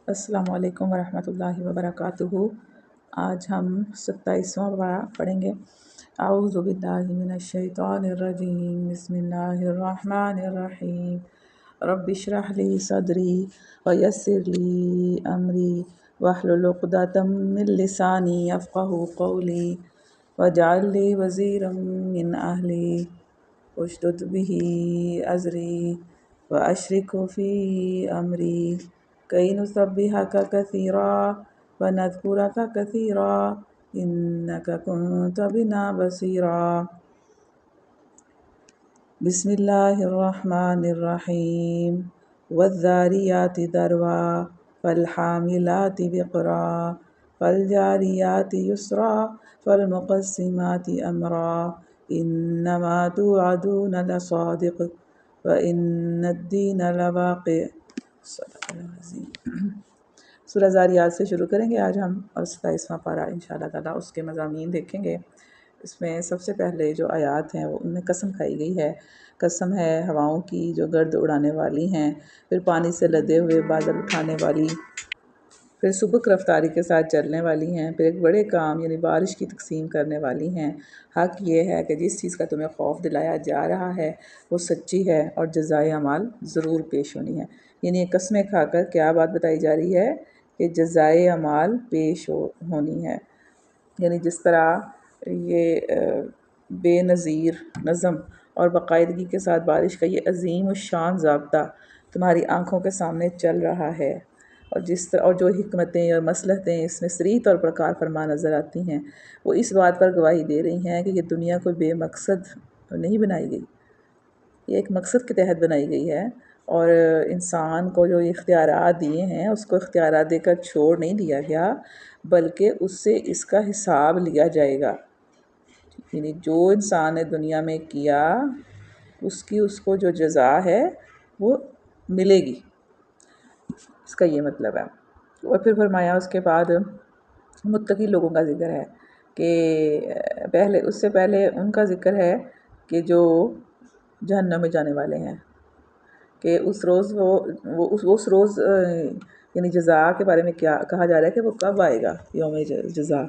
السلام علیکم ورحمۃ اللہ وبرکاتہ۔ آج ہم 27واں پارہ پڑھیں گے۔ اعوذ باللہ من الشیطان الرجیم، بسم اللہ الرحمن الرحیم۔ رب اشرح لی صدری ویسر لی امری واحلل عقدۃ من لسانی یفقہوا قولی واجعل لی وزیرا من اہلی اشدد بہ ازری واشرکہ فی امری کئی نسبحک کثیرا ونذکرک کثیرا انک کنت بنا بصیرا۔ بسم اللہ الرحمن الرحیم۔ والذاریات ذروا فالحاملات وقرا فالجاریات یسرا فالمقسمات امرا انما توعدون لصادق وان الدین لواقع۔ صدق اللہ العظیم۔ سورہ ذاریات سے شروع کریں گے آج ہم، اور 27واں پارہ انشاءاللہ تعالیٰ اس کے مضامین دیکھیں گے۔ اس میں سب سے پہلے جو آیات ہیں وہ ان میں قسم کھائی گئی ہے۔ قسم ہے ہواؤں کی جو گرد اڑانے والی ہیں، پھر پانی سے لدے ہوئے بادل اٹھانے والی، پھر سبک رفتاری کے ساتھ چلنے والی ہیں، پھر ایک بڑے کام یعنی بارش کی تقسیم کرنے والی ہیں۔ حق یہ ہے کہ جس چیز کا تمہیں خوف دلایا جا رہا ہے وہ سچی ہے اور جزائے اعمال ضرور پیش ہونی ہے۔ یعنی یہ قسمیں کھا کر کیا بات بتائی جا رہی ہے کہ جزائے اعمال پیش ہونی ہے۔ یعنی جس طرح یہ بے نظیر نظم اور باقاعدگی کے ساتھ بارش کا یہ عظیم الشان ضابطہ تمہاری آنکھوں کے سامنے چل رہا ہے، اور جو حکمتیں اور مصلحتیں اس میں صریح طور پر کار فرما نظر آتی ہیں، وہ اس بات پر گواہی دے رہی ہیں کہ یہ دنیا کوئی بے مقصد نہیں بنائی گئی، یہ ایک مقصد کے تحت بنائی گئی ہے، اور انسان کو جو اختیارات دیے ہیں اس کو اختیارات دے کر چھوڑ نہیں دیا گیا، بلکہ اس سے اس کا حساب لیا جائے گا۔ یعنی جو انسان نے دنیا میں کیا اس کو جو جزا ہے وہ ملے گی، اس کا یہ مطلب ہے۔ اور پھر فرمایا اس کے بعد متقی لوگوں کا ذکر ہے کہ اس سے پہلے ان کا ذکر ہے کہ جو جہنم میں جانے والے ہیں، کہ اس روز اس روز یعنی جزا کے بارے میں کیا کہا جا رہا ہے کہ وہ کب آئے گا، یوم جزا۔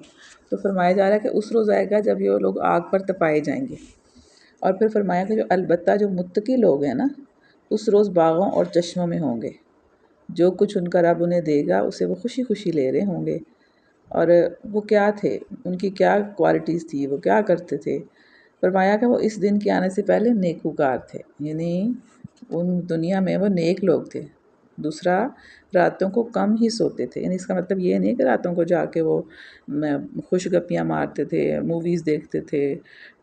تو فرمایا جا رہا ہے کہ اس روز آئے گا جب یہ لوگ آگ پر تپائے جائیں گے۔ اور پھر فرمایا کہ البتہ جو متقی لوگ ہیں نا، اس روز باغوں اور چشموں میں ہوں گے، جو کچھ ان کا رب انہیں دے گا اسے وہ خوشی خوشی لے رہے ہوں گے۔ اور وہ کیا تھے، ان کی کیا کوالٹیز تھی، وہ کیا کرتے تھے؟ فرمایا کہ وہ اس دن کے آنے سے پہلے نیکوکار تھے، یعنی ان دنیا میں وہ نیک لوگ تھے۔ دوسرا، راتوں کو کم ہی سوتے تھے، یعنی اس کا مطلب یہ نہیں کہ راتوں کو جا کے وہ خوش گپیاں مارتے تھے، موویز دیکھتے تھے،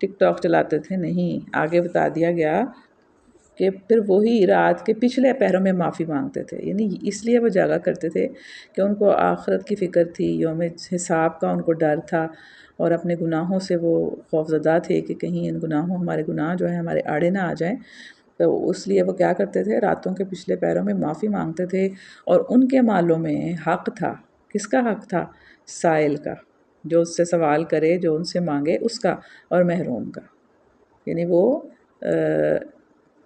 ٹک ٹاک چلاتے تھے، نہیں۔ آگے بتا دیا گیا کہ پھر وہی رات کے پچھلے پہروں میں معافی مانگتے تھے، یعنی اس لیے وہ جاگا کرتے تھے کہ ان کو آخرت کی فکر تھی، یوم حساب کا ان کو ڈر تھا، اور اپنے گناہوں سے وہ خوفزدہ تھے کہ کہیں ہمارے گناہ جو ہیں ہمارے آڑے نہ آ جائیں۔ تو اس لیے وہ کیا کرتے تھے، راتوں کے پچھلے پہروں میں معافی مانگتے تھے، اور ان کے مالوں میں حق تھا۔ کس کا حق تھا؟ سائل کا، جو اس سے سوال کرے، جو ان سے مانگے اس کا، اور محروم کا۔ یعنی وہ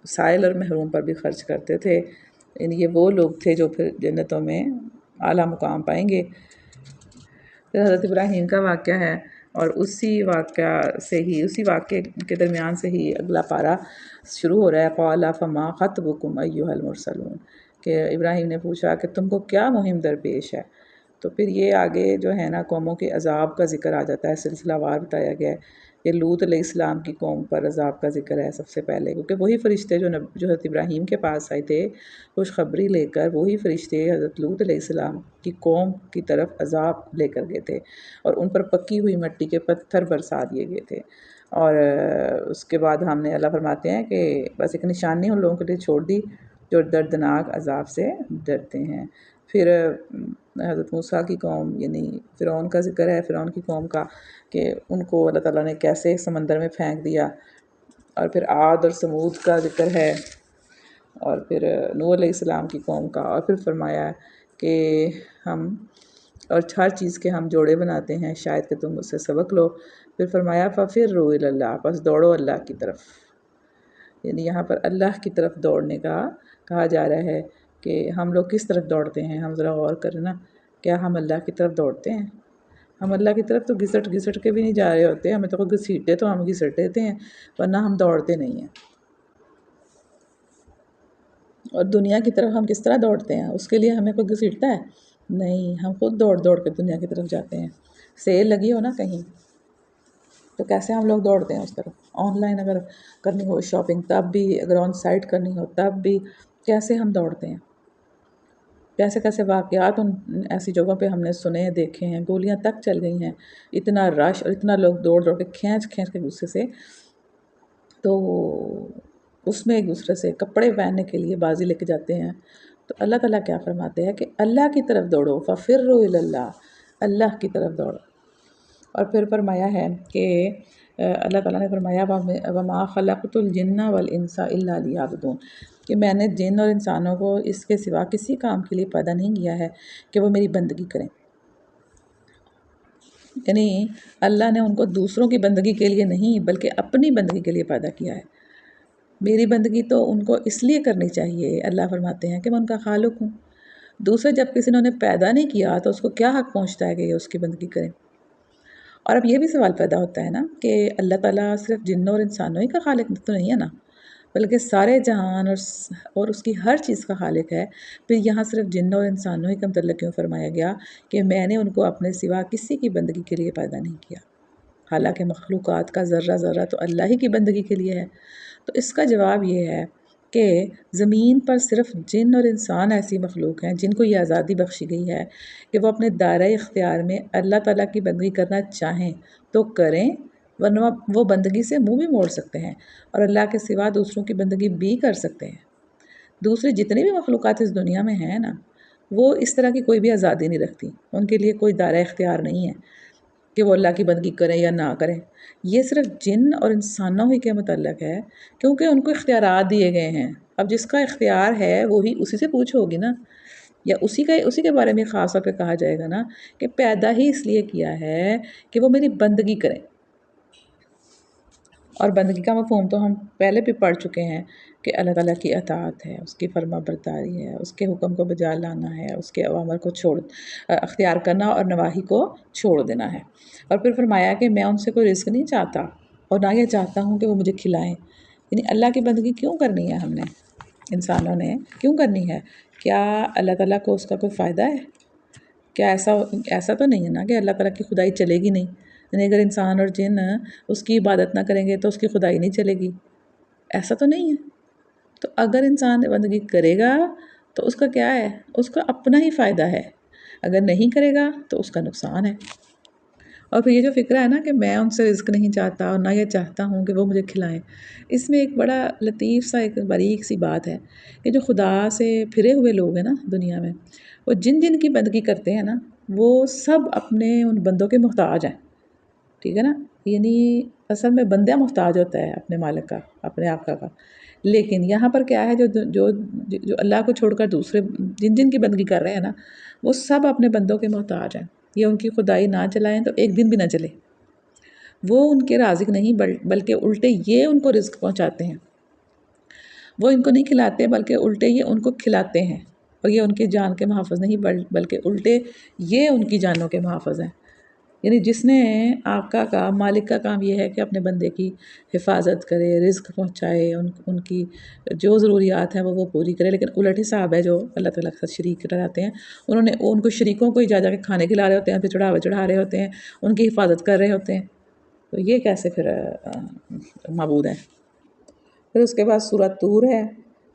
سائل اور محروم پر بھی خرچ کرتے تھے۔ یعنی یہ وہ لوگ تھے جو پھر جنتوں میں اعلیٰ مقام پائیں گے۔ پھر حضرت ابراہیم کا واقعہ ہے، اور اسی واقعے کے درمیان سے ہی اگلا پارہ شروع ہو رہا ہے۔ قَالَ فَمَا خَطْبُكُمْ أَيُّهَا الْمُرْسَلُونَ، کہ ابراہیم نے پوچھا کہ تم کو کیا مہم درپیش ہے؟ تو پھر یہ آگے جو ہے نا قوموں کے عذاب کا ذکر آ جاتا ہے، سلسلہ وار بتایا گیا ہے۔ یہ لوط علیہ السلام کی قوم پر عذاب کا ذکر ہے سب سے پہلے، کیونکہ وہی فرشتے جو حضرت ابراہیم کے پاس آئے تھے خوشخبری لے کر، وہی فرشتے حضرت لوط علیہ السلام کی قوم کی طرف عذاب لے کر گئے تھے، اور ان پر پکی ہوئی مٹی کے پتھر برسا دیے گئے تھے۔ اور اس کے بعد ہم نے اللہ فرماتے ہیں کہ بس ایک نشانی ان لوگوں کے لیے چھوڑ دی جو دردناک عذاب سے ڈرتے ہیں۔ پھر حضرت موسیٰ کی قوم یعنی فرعون کا ذکر ہے، فرعون کی قوم کا، کہ ان کو اللہ تعالیٰ نے کیسے سمندر میں پھینک دیا۔ اور پھر عاد اور سمود کا ذکر ہے، اور پھر نوح علیہ السلام کی قوم کا، اور پھر فرمایا کہ اور ہر چیز کے ہم جوڑے بناتے ہیں، شاید کہ تم اس سے سبق لو۔ پھر فرمایا فَفِرُّوا إِلَى اللَّهِ، بس دوڑو اللہ کی طرف۔ یعنی یہاں پر اللہ کی طرف دوڑنے کا کہا جا رہا ہے کہ ہم لوگ کس طرف دوڑتے ہیں. ہم ذرا غور کریں نا، کیا ہم اللہ کی طرف دوڑتے ہیں؟ ہم اللہ کی طرف تو گھسٹ کے بھی نہیں جا رہے ہوتے. ہمیں تو کوئی گھسیٹے تو ہم گھسٹ دیتے ہیں، ورنہ ہم دوڑتے نہیں ہیں. اور دنیا کی طرف ہم کس طرح دوڑتے ہیں؟ اس کے لیے ہمیں کوئی گھسیٹتا ہے؟ نہیں، ہم خود دوڑ دوڑ کے دنیا کی طرف جاتے ہیں. سیل لگی ہو نا کہیں تو کیسے ہم لوگ دوڑتے ہیں اس طرف. آن لائن اگر کرنی ہو شاپنگ تب بھی، اگر آن سائٹ کرنی ہو تب بھی، کیسے ہم دوڑتے ہیں. کیسے کیسے واقعات ان ایسی جگہوں پہ ہم نے سنے ہیں، دیکھے ہیں. گولیاں تک چل گئی ہیں، اتنا رش اور اتنا لوگ دوڑ دوڑ کے کھینچ کے غصے سے. تو اس میں ایک دوسرے سے کپڑے پہننے کے لیے بازی لے کے جاتے ہیں. تو اللہ تعالیٰ کیا فرماتے ہیں کہ اللہ کی طرف دوڑو، فَفِرُّوا إِلَى اللَّهِ، اللہ کی طرف دوڑو. اور پھر فرمایا ہے کہ اللہ تعالیٰ نے فرمایا وَمَا خَلَقْتُ الْجِنَّ وَالْإِنسَ إِلَّا لِيَعْبُدُونِ، کہ میں نے جن اور انسانوں کو اس کے سوا کسی کام کے لیے پیدا نہیں کیا ہے کہ وہ میری بندگی کریں. یعنی اللہ نے ان کو دوسروں کی بندگی کے لیے نہیں بلکہ اپنی بندگی کے لیے پیدا کیا ہے. میری بندگی تو ان کو اس لیے کرنی چاہیے، اللہ فرماتے ہیں کہ میں ان کا خالق ہوں. دوسرے جب کسی نے انہیں پیدا نہیں کیا تو اس کو کیا حق پہنچتا ہے کہ یہ اس کی بندگی کریں. اور اب یہ بھی سوال پیدا ہوتا ہے نا کہ اللہ تعالیٰ صرف جنوں اور انسانوں ہی کا خالق تو نہیں ہے نا، بلکہ سارے جہان اور اس کی ہر چیز کا خالق ہے. پھر یہاں صرف جنوں اور انسانوں ہی کا متعلق کیوں فرمایا گیا کہ میں نے ان کو اپنے سوا کسی کی بندگی کے لیے پیدا نہیں کیا، حالانکہ مخلوقات کا ذرہ ذرہ تو اللہ ہی کی بندگی کے لیے ہے. تو اس کا جواب یہ ہے کہ زمین پر صرف جن اور انسان ایسی مخلوق ہیں جن کو یہ آزادی بخشی گئی ہے کہ وہ اپنے دائرۂ اختیار میں اللہ تعالیٰ کی بندگی کرنا چاہیں تو کریں، ورنہ وہ بندگی سے منہ بھی موڑ سکتے ہیں اور اللہ کے سوا دوسروں کی بندگی بھی کر سکتے ہیں. دوسری جتنی بھی مخلوقات اس دنیا میں ہیں نا، وہ اس طرح کی کوئی بھی آزادی نہیں رکھتی. ان کے لیے کوئی دائرۂ اختیار نہیں ہے کہ وہ اللہ کی بندگی کریں یا نہ کریں. یہ صرف جن اور انسانوں ہی کے متعلق ہے کیونکہ ان کو اختیارات دیے گئے ہیں. اب جس کا اختیار ہے وہی اسی سے پوچھ ہوگی نا، یا اسی کے بارے میں خاص طور پہ کہا جائے گا نا کہ پیدا ہی اس لیے کیا ہے کہ وہ میری بندگی کریں. اور بندگی کا مفہوم تو ہم پہلے بھی پڑھ چکے ہیں کہ اللہ تعالیٰ کی اطاعت ہے، اس کی فرما برداری ہے، اس کے حکم کو بجا لانا ہے، اس کے اوامر کو اختیار کرنا اور نواہی کو چھوڑ دینا ہے. اور پھر فرمایا کہ میں ان سے کوئی رزق نہیں چاہتا اور نہ یہ چاہتا ہوں کہ وہ مجھے کھلائیں. یعنی اللہ کی بندگی کیوں کرنی ہے ہم نے، انسانوں نے کیوں کرنی ہے؟ کیا اللہ تعالیٰ کو اس کا کوئی فائدہ ہے؟ کیا ایسا تو نہیں ہے نا کہ اللہ تعالیٰ کی خدائی چلے گی نہیں. یعنی اگر انسان اور جن اس کی عبادت نہ کریں گے تو اس کی خدائی نہیں چلے گی، ایسا تو نہیں ہے. تو اگر انسان بندگی کرے گا تو اس کا کیا ہے؟ اس کا اپنا ہی فائدہ ہے. اگر نہیں کرے گا تو اس کا نقصان ہے. اور پھر یہ جو فکرہ ہے نا کہ میں ان سے رزق نہیں چاہتا اور نہ یہ چاہتا ہوں کہ وہ مجھے کھلائیں، اس میں ایک بڑا لطیف سا ایک باریک سی بات ہے کہ جو خدا سے پھرے ہوئے لوگ ہیں نا دنیا میں، وہ جن کی بندگی کرتے ہیں نا، وہ سب اپنے ان بندوں کے محتاج ہیں. ٹھیک ہے نا؟ یعنی اصل میں بندہ محتاج ہوتا ہے اپنے مالک کا، اپنے آقا کا. لیکن یہاں پر کیا ہے، جو اللہ کو چھوڑ کر دوسرے جن کی بندگی کر رہے ہیں نا، وہ سب اپنے بندوں کے محتاج ہیں. یہ ان کی خدائی نہ چلائیں تو ایک دن بھی نہ چلے. وہ ان کے رازق نہیں بلکہ الٹے یہ ان کو رزق پہنچاتے ہیں. وہ ان کو نہیں کھلاتے بلکہ الٹے یہ ان کو کھلاتے ہیں. اور یہ ان کی جان کے محافظ نہیں بلکہ الٹے یہ ان کی جانوں کے محافظ ہیں. یعنی جس نے آقا کا، مالک کا کام یہ ہے کہ اپنے بندے کی حفاظت کرے، رزق پہنچائے، ان کی جو ضروریات ہیں وہ پوری کرے. لیکن الٹ حساب ہے جو اللہ تعالیٰ کے ساتھ شریک ٹھہراتے ہیں. ان کو شریکوں کو ہی جا کے کھانے کھلا رہے ہوتے ہیں، پھر چڑھا رہے ہوتے ہیں، ان کی حفاظت کر رہے ہوتے ہیں. تو یہ کیسے پھر معبود ہیں؟ پھر اس کے بعد سورۃ طور ہے.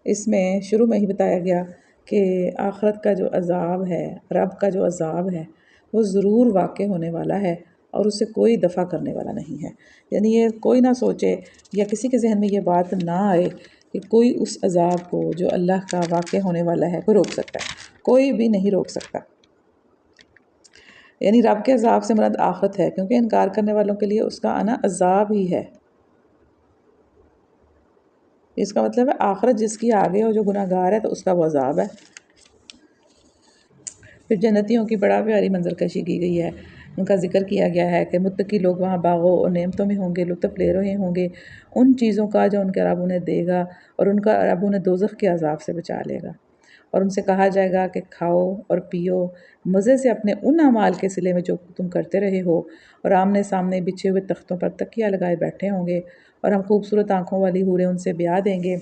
اس میں شروع میں ہی بتایا گیا کہ آخرت کا جو عذاب ہے، رب کا جو عذاب ہے، وہ ضرور واقع ہونے والا ہے اور اسے کوئی دفع کرنے والا نہیں ہے. یعنی یہ کوئی نہ سوچے یا کسی کے ذہن میں یہ بات نہ آئے کہ کوئی اس عذاب کو جو اللہ کا واقع ہونے والا ہے کوئی روک سکتا ہے. کوئی بھی نہیں روک سکتا. یعنی رب کے عذاب سے مراد آخرت ہے، کیونکہ انکار کرنے والوں کے لیے اس کا آنا عذاب ہی ہے. اس کا مطلب ہے آخرت جس کی آگے اور جو گناہ گار ہے تو اس کا وہ عذاب ہے. پھر جنتیوں کی بڑا پیاری منظر کشی کی گئی ہے. ان کا ذکر کیا گیا ہے کہ متقی لوگ وہاں باغوں اور نعمتوں میں ہوں گے، لطف لے رہے ہوں گے ان چیزوں کا جو ان کے رب انہیں دے گا، اور ان کا رب انہیں دوزخ کے عذاب سے بچا لے گا. اور ان سے کہا جائے گا کہ کھاؤ اور پیو مزے سے اپنے ان اعمال کے صلے میں جو تم کرتے رہے ہو، اور آمنے سامنے بچھے ہوئے تختوں پر تکیہ لگائے بیٹھے ہوں گے، اور ہم خوبصورت آنکھوں والی حوریں ان سے بیاہ دیں گے۔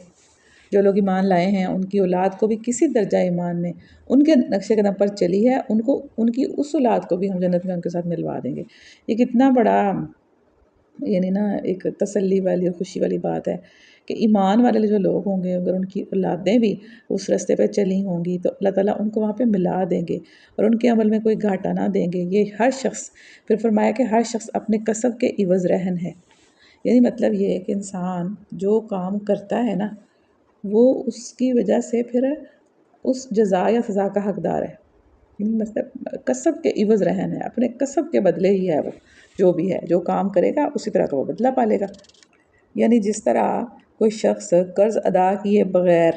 جو لوگ ایمان لائے ہیں ان کی اولاد کو بھی کسی درجہ ایمان میں ان کے نقش قدم پر چلی ہے، ان کی اس اولاد کو بھی ہم جنت میں ان کے ساتھ ملوا دیں گے۔ یہ کتنا بڑا یعنی نا ایک تسلی والی اور خوشی والی بات ہے کہ ایمان والے جو لوگ ہوں گے اگر ان کی اولادیں بھی اس راستے پہ چلی ہوں گی تو اللہ تعالیٰ ان کو وہاں پہ ملا دیں گے اور ان کے عمل میں کوئی گھاٹا نہ دیں گے۔ یہ ہر شخص، پھر فرمایا کہ ہر شخص اپنے کسب کے عوض رہن ہے، یعنی مطلب یہ ہے کہ انسان جو کام کرتا ہے نا وہ اس کی وجہ سے پھر اس جزا یا سزا کا حقدار ہے، یعنی مطلب کسب کے عوض رہن ہے، اپنے کسب کے بدلے ہی ہے وہ جو بھی ہے، جو کام کرے گا اسی طرح کا وہ بدلہ پالے گا۔ یعنی جس طرح کوئی شخص قرض ادا کیے بغیر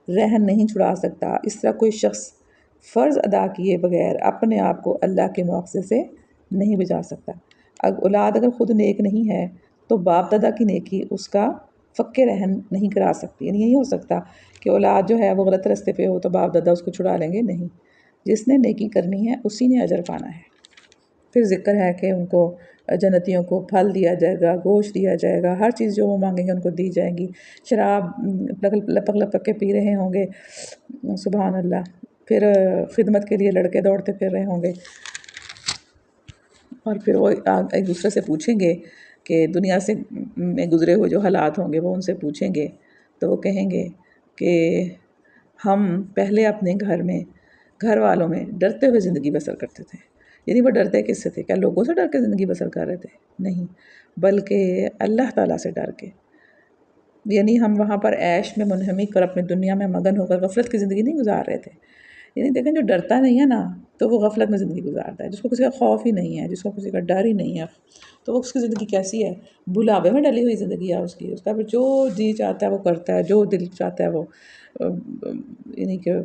رہن نہیں چھڑا سکتا، اس طرح کوئی شخص فرض ادا کیے بغیر اپنے آپ کو اللہ کے مواخذے سے نہیں بچا سکتا۔ اولاد اگر خود نیک نہیں ہے تو باپ دادا کی نیکی اس کا فق رہن نہیں کرا سکتی، یعنی نہیں ہو سکتا کہ اولاد جو ہے وہ غلط راستے پہ ہو تو باپ دادا اس کو چھڑا لیں گے، نہیں، جس نے نیکی کرنی ہے اسی نے اجر پانا ہے۔ پھر ذکر ہے کہ ان کو جنتیوں کو پھل دیا جائے گا، گوشت دیا جائے گا، ہر چیز جو وہ مانگیں گے ان کو دی جائیں گی، شراب لپک لپک کے پی رہے ہوں گے، سبحان اللہ۔ پھر خدمت کے لیے لڑکے دوڑتے پھر رہے ہوں گے، اور پھر وہ ایک دوسرے سے پوچھیں گے کہ دنیا سے میں گزرے ہوئے جو حالات ہوں گے وہ ان سے پوچھیں گے تو وہ کہیں گے کہ ہم پہلے اپنے گھر والوں میں ڈرتے ہوئے زندگی بسر کرتے تھے۔ یعنی وہ ڈرتے کس سے تھے؟ کیا لوگوں سے ڈر کے زندگی بسر کر رہے تھے؟ نہیں، بلکہ اللہ تعالیٰ سے ڈر کے۔ یعنی ہم وہاں پر عیش میں منہمک اور اپنے دنیا میں مگن ہو کر غفلت کی زندگی نہیں گزار رہے تھے۔ یعنی دیکھیں جو ڈرتا نہیں ہے نا تو وہ غفلت میں زندگی گزارتا ہے، جس کو کسی کا خوف ہی نہیں ہے، جس کو کسی کا ڈر ہی نہیں ہے تو وہ اس کی زندگی کیسی ہے؟ بھلاوے میں ڈلی ہوئی زندگی ہے اس کی۔ اس کا پھر جو جی چاہتا ہے وہ کرتا ہے، جو دل چاہتا ہے وہ یعنی کہ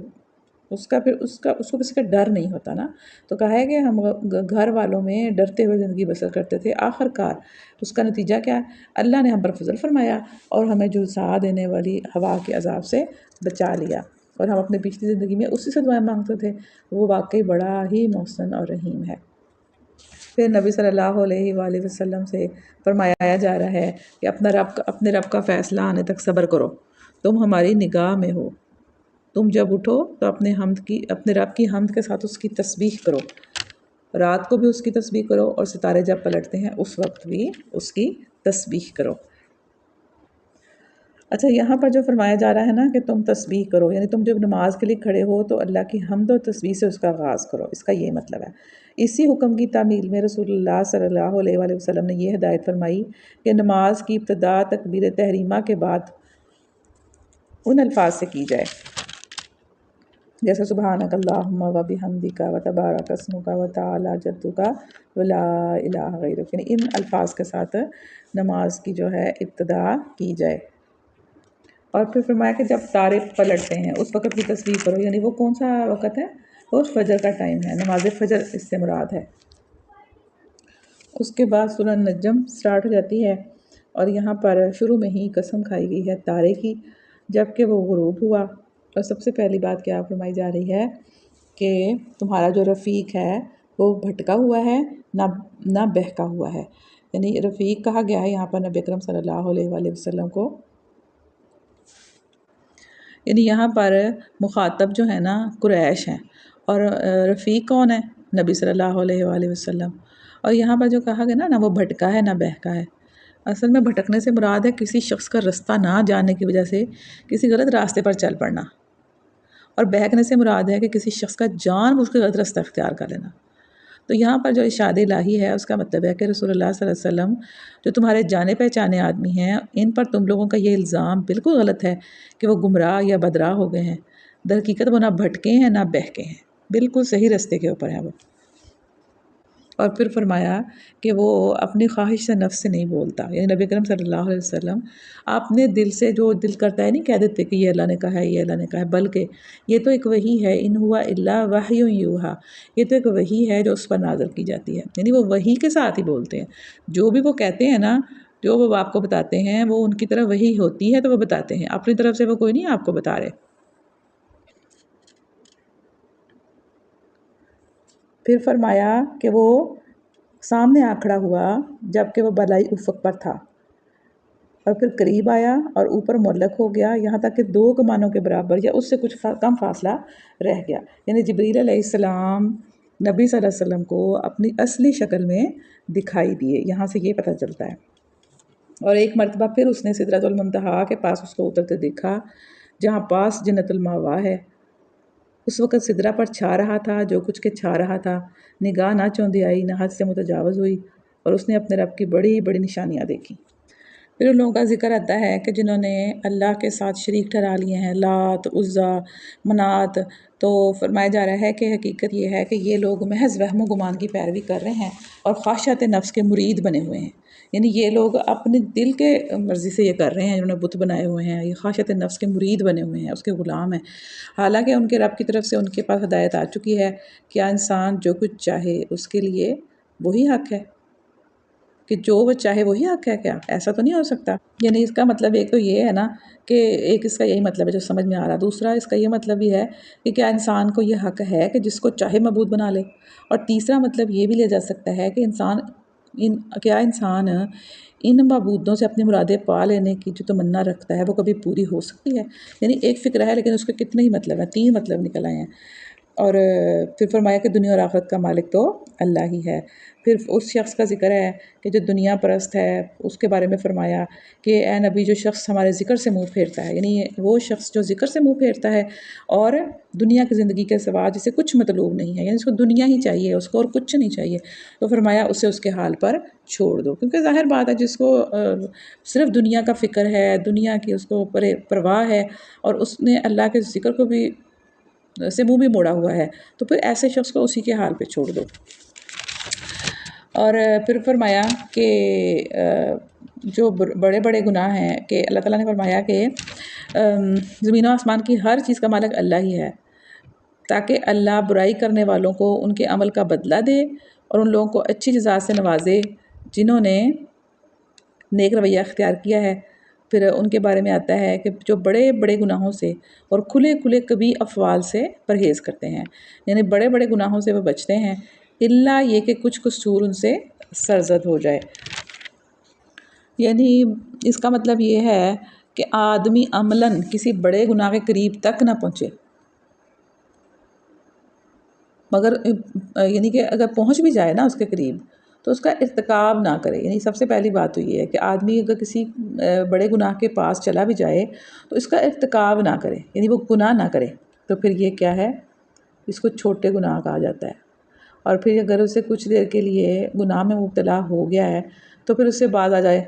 اس کو کسی کا ڈر نہیں ہوتا نا۔ تو کہا ہے کہ ہم گھر والوں میں ڈرتے ہوئے زندگی بسر کرتے تھے، آخر کار اس کا نتیجہ کیا ہے؟ اللہ نے ہم پر فضل فرمایا اور ہمیں جھلسا دینے والی ہوا کے عذاب سے بچا لیا، اور ہم اپنے پچھلی زندگی میں اسی سے دعائیں مانگتے تھے۔ وہ واقعی بڑا ہی محسن اور رحیم ہے۔ پھر نبی صلی اللہ علیہ وآلہ وسلم سے فرمایا جا رہا ہے کہ اپنے رب کا فیصلہ آنے تک صبر کرو، تم ہماری نگاہ میں ہو، تم جب اٹھو تو اپنے رب کی حمد کے ساتھ اس کی تسبیح کرو، رات کو بھی اس کی تسبیح کرو، اور ستارے جب پلٹتے ہیں اس وقت بھی اس کی تسبیح کرو۔ اچھا، یہاں پر جو فرمایا جا رہا ہے نا کہ تم تسبیح کرو، یعنی تم جب نماز کے لیے کھڑے ہو تو اللہ کی حمد و تسبیح سے اس کا آغاز کرو، اس کا یہ مطلب ہے۔ اسی حکم کی تعمیل میں رسول اللہ صلی اللہ علیہ وآلہ وسلم نے یہ ہدایت فرمائی کہ نماز کی ابتدا تکبیر تحریمہ کے بعد ان الفاظ سے کی جائے جیسے سبحانک اللہم و بحمدک و تبارک اسمک و تعالی جدک و لا الہ غیرک، یعنی ان الفاظ کے ساتھ نماز کی جو ہے ابتدا کی جائے۔ اور پھر فرمایا کہ جب تارے پلٹتے ہیں اس وقت کی تسبیح کرو، یعنی وہ کون سا وقت ہے؟ وہ فجر کا ٹائم ہے، نماز فجر اس سے مراد ہے۔ اس کے بعد سورہ نجم سٹارٹ ہو جاتی ہے اور یہاں پر شروع میں ہی قسم کھائی گئی ہے تارے کی جب کہ وہ غروب ہوا، اور سب سے پہلی بات کیا فرمائی جا رہی ہے کہ تمہارا جو رفیق ہے وہ بھٹکا ہوا ہے نہ بہکا ہوا ہے، یعنی رفیق کہا گیا ہے یہاں پر نبی اکرم صلی اللہ علیہ وآلہ وسلم کو، یعنی یہاں پر مخاطب جو ہے نا قریش ہیں اور رفیق کون ہے؟ نبی صلی اللہ علیہ وآلہ وسلم۔ اور یہاں پر جو کہا گیا نہ وہ بھٹکا ہے نہ بہکا ہے، اصل میں بھٹکنے سے مراد ہے کسی شخص کا رستہ نہ جاننے کی وجہ سے کسی غلط راستے پر چل پڑنا، اور بہکنے سے مراد ہے کہ کسی شخص کا جان بوجھ کے غلط راستہ اختیار کر لینا۔ تو یہاں پر جو ارشاد الہی ہے اس کا مطلب ہے کہ رسول اللہ صلی اللہ علیہ وسلم جو تمہارے جانے پہچانے آدمی ہیں ان پر تم لوگوں کا یہ الزام بالکل غلط ہے کہ وہ گمراہ یا بدراہ ہو گئے ہیں، در حقیقت وہ نہ بھٹکے ہیں نہ بہکے ہیں، بالکل صحیح راستے کے اوپر ہیں وہ۔ اور پھر فرمایا کہ وہ اپنی خواہش سے نفس سے نہیں بولتا، یعنی نبی کرم صلی اللہ علیہ وسلم اپنے دل سے جو دل کرتا ہے نہیں کہہ دیتے کہ یہ اللہ نے کہا ہے، یہ اللہ نے کہا ہے، بلکہ یہ تو ایک وحی ہے، ان ہوا الا وحی یوحی، یہ تو ایک وحی ہے جو اس پر نازل کی جاتی ہے، یعنی وہ وحی کے ساتھ ہی بولتے ہیں، جو بھی وہ کہتے ہیں نا، جو وہ آپ کو بتاتے ہیں وہ ان کی طرف وحی ہوتی ہے تو وہ بتاتے ہیں، اپنی طرف سے وہ کوئی نہیں آپ کو بتا رہے۔ پھر فرمایا کہ وہ سامنے آ کھڑا ہوا جب کہ وہ بالائی افق پر تھا، اور پھر قریب آیا اور اوپر معلق ہو گیا، یہاں تک کہ 2 کمانوں کے برابر یا اس سے کچھ کم فاصلہ رہ گیا۔ یعنی جبریل علیہ السلام نبی صلی اللہ علیہ وسلم کو اپنی اصلی شکل میں دکھائی دیے، یہاں سے یہ پتہ چلتا ہے۔ اور ایک مرتبہ پھر اس نے سدرۃ المنتہا کے پاس اس کو اترتے دیکھا، جہاں پاس جنت المأوا ہے۔ اس وقت سدرہ پر چھا رہا تھا جو کچھ کے چھا رہا تھا، نگاہ نہ چوندی آئی، نہ حد سے متجاوز ہوئی، اور اس نے اپنے رب کی بڑی بڑی نشانیاں دیکھیں۔ پھر ان لوگوں کا ذکر آتا ہے کہ جنہوں نے اللہ کے ساتھ شریک ٹھہرا لیے ہیں، لات، عزیٰ، منات، تو فرمایا جا رہا ہے کہ حقیقت یہ ہے کہ یہ لوگ محض وہم و گمان کی پیروی کر رہے ہیں اور خواہشات نفس کے مرید بنے ہوئے ہیں۔ یعنی یہ لوگ اپنے دل کے مرضی سے یہ کر رہے ہیں، جنہوں نے بت بنائے ہوئے ہیں، یہ خواہشات نفس کے مرید بنے ہوئے ہیں، اس کے غلام ہیں، حالانکہ ان کے رب کی طرف سے ان کے پاس ہدایت آ چکی ہے۔ کیا انسان جو کچھ چاہے اس کے لیے وہی حق ہے؟ کہ جو وہ چاہے وہی حق ہے؟ کیا ایسا تو نہیں ہو سکتا؟ یعنی اس کا مطلب ایک تو یہ ہے نا کہ ایک اس کا یہی مطلب ہے جو سمجھ میں آ رہا، دوسرا اس کا یہ مطلب بھی ہے کہ کیا انسان کو یہ حق ہے کہ جس کو چاہے معبود بنا لے، اور تیسرا مطلب یہ بھی لیا جا سکتا ہے کہ کیا انسان ان معبودوں سے اپنی مرادیں پا لینے کی جو تمنا رکھتا ہے وہ کبھی پوری ہو سکتی ہے؟ یعنی ایک فکر ہے لیکن اس کے کتنے ہی مطلب ہیں، 3 مطلب نکل آئے ہیں۔ اور پھر فرمایا کہ دنیا اور آخرت کا مالک تو اللہ ہی ہے۔ پھر اس شخص کا ذکر ہے کہ جو دنیا پرست ہے، اس کے بارے میں فرمایا کہ اے نبی، جو شخص ہمارے ذکر سے منہ پھیرتا ہے، یعنی وہ شخص جو ذکر سے منہ پھیرتا ہے اور دنیا کی زندگی کے سوا جسے کچھ مطلوب نہیں ہے، یعنی اس کو دنیا ہی چاہیے، اس کو اور کچھ نہیں چاہیے، تو فرمایا اسے اس کے حال پر چھوڑ دو، کیونکہ ظاہر بات ہے جس کو صرف دنیا کا فکر ہے، دنیا کی اس کو پرواہ ہے، اور اس نے اللہ کے ذکر کو بھی سے منہ بھی موڑا ہوا ہے، تو پھر ایسے شخص کو اسی کے حال پہ چھوڑ دو۔ اور پھر فرمایا کہ جو بڑے بڑے گناہ ہیں، کہ اللہ تعالیٰ نے فرمایا کہ زمین و آسمان کی ہر چیز کا مالک اللہ ہی ہے، تاکہ اللہ برائی کرنے والوں کو ان کے عمل کا بدلہ دے اور ان لوگوں کو اچھی جزا سے نوازے جنہوں نے نیک رویہ اختیار کیا ہے۔ پھر ان کے بارے میں آتا ہے کہ جو بڑے بڑے گناہوں سے اور کھلے کھلے کبھی افعال سے پرہیز کرتے ہیں، یعنی بڑے بڑے گناہوں سے وہ بچتے ہیں، الا یہ کہ کچھ قصور ان سے سرزد ہو جائے۔ یعنی اس کا مطلب یہ ہے کہ آدمی عملاً کسی بڑے گناہ کے قریب تک نہ پہنچے، مگر یعنی کہ اگر پہنچ بھی جائے نا اس کے قریب تو اس کا ارتکاب نہ کرے۔ یعنی سب سے پہلی بات تو یہ ہے کہ آدمی اگر کسی بڑے گناہ کے پاس چلا بھی جائے تو اس کا ارتکاب نہ کرے، یعنی وہ گناہ نہ کرے، تو پھر یہ کیا ہے؟ اس کو چھوٹے گناہ کہا جاتا ہے۔ اور پھر اگر اسے کچھ دیر کے لیے گناہ میں مبتلا ہو گیا ہے تو پھر اس سے باز آ جائے،